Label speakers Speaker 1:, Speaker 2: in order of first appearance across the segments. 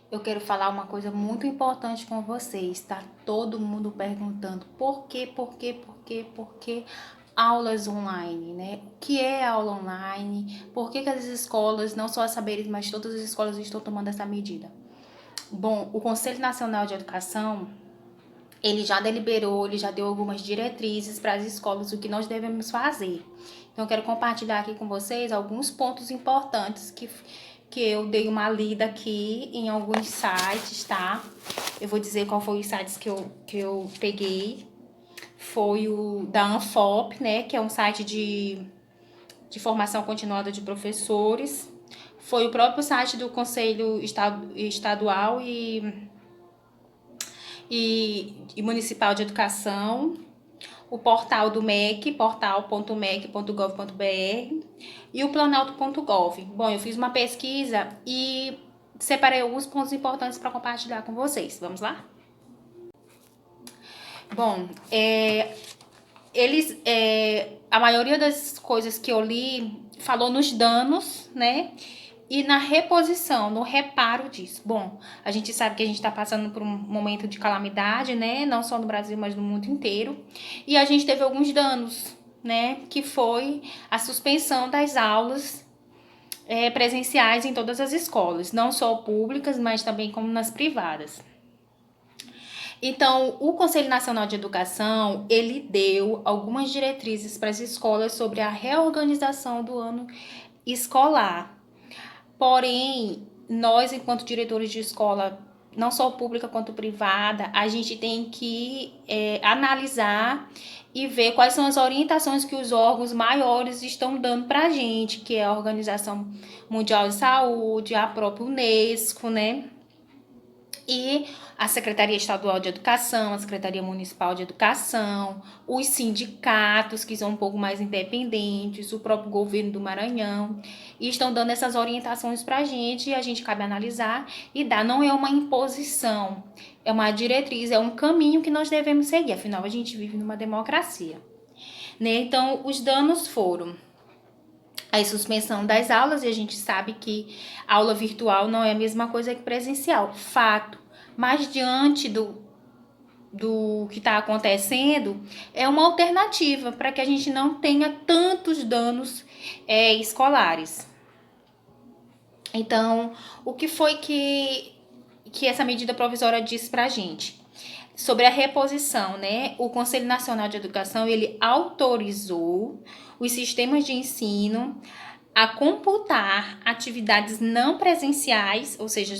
Speaker 1: Eu quero falar uma coisa muito importante com vocês. Tá todo mundo perguntando por que aulas online, né? O que é aula online? Por que as escolas, não só a Saberes, mas todas as escolas estão tomando essa medida? Bom, o Conselho Nacional de Educação, ele já deliberou, ele já deu algumas diretrizes para as escolas o que nós devemos fazer. Então, eu quero compartilhar aqui com vocês alguns pontos importantes que eu dei uma lida aqui em alguns sites, tá? Eu vou dizer qual foi os sites que eu peguei. Foi o da Anfop, né? Que é um site de formação continuada de professores. Foi o próprio site do Conselho Estadual e Municipal de Educação, o portal do MEC, portal.mec.gov.br e o planalto.gov. Bom, eu fiz uma pesquisa e separei alguns pontos importantes para compartilhar com vocês. Vamos lá? Bom, a maioria das coisas que eu li falou nos danos, né? E na reposição, no reparo disso. Bom, a gente sabe que a gente está passando por um momento de calamidade, né? Não só no Brasil, mas no mundo inteiro. E a gente teve alguns danos, né? Que foi a suspensão das aulas presenciais em todas as escolas, não só públicas, mas também como nas privadas. Então, o Conselho Nacional de Educação, ele deu algumas diretrizes para as escolas sobre a reorganização do ano escolar. Porém, nós, enquanto diretores de escola, não só pública quanto privada, a gente tem que analisar e ver quais são as orientações que os órgãos maiores estão dando para a gente, que é a Organização Mundial de Saúde, a própria Unesco, né? E a Secretaria Estadual de Educação, a Secretaria Municipal de Educação, os sindicatos, que são um pouco mais independentes, o próprio governo do Maranhão, e estão dando essas orientações para a gente, e a gente cabe analisar e dar. Não é uma imposição, é uma diretriz, é um caminho que nós devemos seguir, afinal a gente vive numa democracia. Né? Então, os danos foram a suspensão das aulas, e a gente sabe que aula virtual não é a mesma coisa que presencial, fato. Mas diante do que está acontecendo, é uma alternativa para que a gente não tenha tantos danos escolares. Então, o que foi que essa medida provisória disse para a gente? Sobre a reposição, né? O Conselho Nacional de Educação, ele autorizou os sistemas de ensino a computar atividades não presenciais, ou seja,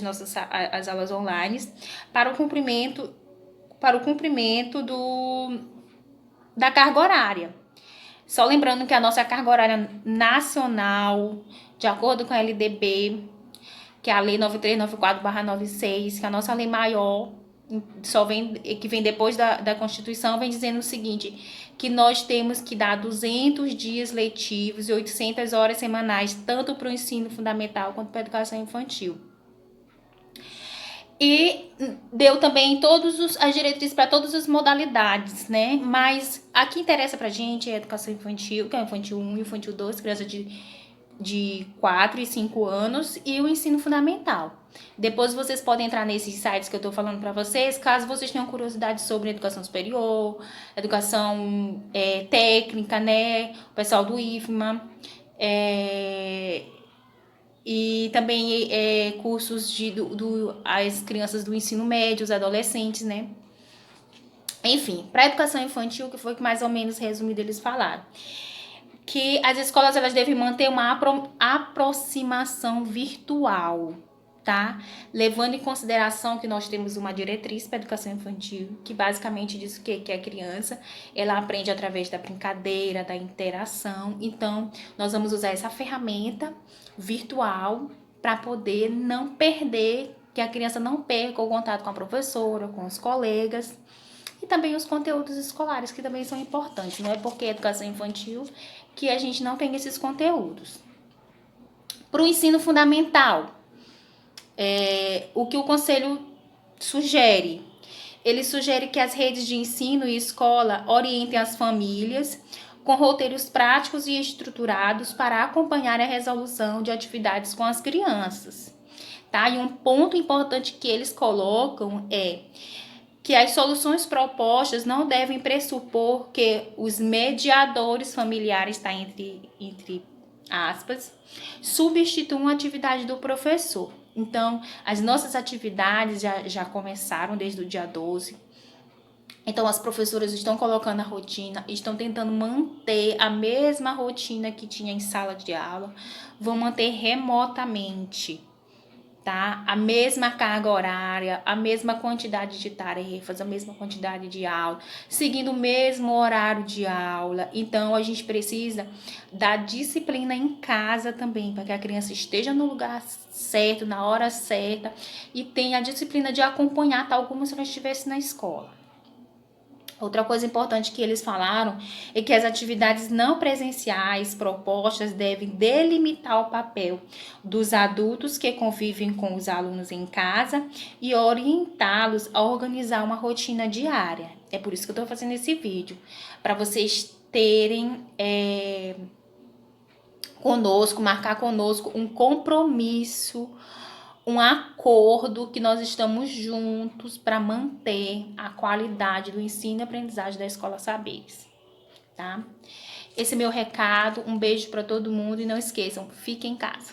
Speaker 1: as aulas online, para o cumprimento da carga horária. Só lembrando que a nossa carga horária nacional, de acordo com a LDB, que é a Lei 9394/96, que é a nossa lei maior, que vem depois da Constituição, vem dizendo o seguinte, que nós temos que dar 200 dias letivos e 800 horas semanais, tanto para o ensino fundamental quanto para a educação infantil. E deu também as diretrizes para todas as modalidades, né? Mas a que interessa pra gente é a educação infantil, que é o infantil 1 e o infantil 2, criança de 4 e 5 anos, e o ensino fundamental. Depois vocês podem entrar nesses sites que eu tô falando para vocês, caso vocês tenham curiosidade sobre educação superior, educação técnica, né? O pessoal do IFMA, e também cursos as crianças do ensino médio, os adolescentes, né? Enfim, para a educação infantil, que foi que mais ou menos resumido eles falaram, que as escolas elas devem manter uma aproximação virtual, tá? Levando em consideração que nós temos uma diretriz para a educação infantil, que basicamente diz que a criança, ela aprende através da brincadeira, da interação. Então, nós vamos usar essa ferramenta virtual para poder não perder, que a criança não perca o contato com a professora, com os colegas. E também os conteúdos escolares, que também são importantes. Não é porque é educação infantil que a gente não tem esses conteúdos. Para o ensino fundamental, o que o Conselho sugere? Ele sugere que as redes de ensino e escola orientem as famílias com roteiros práticos e estruturados para acompanhar a resolução de atividades com as crianças. tá? E um ponto importante que eles colocam é que as soluções propostas não devem pressupor que os mediadores familiares, tá? Entre aspas, substituam a atividade do professor. Então, as nossas atividades já começaram desde o dia 12. Então, as professoras estão colocando a rotina, estão tentando manter a mesma rotina que tinha em sala de aula, vão manter remotamente, tá? A mesma carga horária, a mesma quantidade de tarefas, a mesma quantidade de aula, seguindo o mesmo horário de aula. Então, a gente precisa da disciplina em casa também, para que a criança esteja no lugar certo, na hora certa, e tenha a disciplina de acompanhar, tal como se ela estivesse na escola. Outra coisa importante que eles falaram é que as atividades não presenciais propostas devem delimitar o papel dos adultos que convivem com os alunos em casa e orientá-los a organizar uma rotina diária. É por isso que eu estou fazendo esse vídeo, para vocês terem conosco, marcar conosco um compromisso, um acordo que nós estamos juntos para manter a qualidade do ensino e aprendizagem da Escola Saberes, tá? Esse é meu recado, um beijo para todo mundo e não esqueçam, fiquem em casa.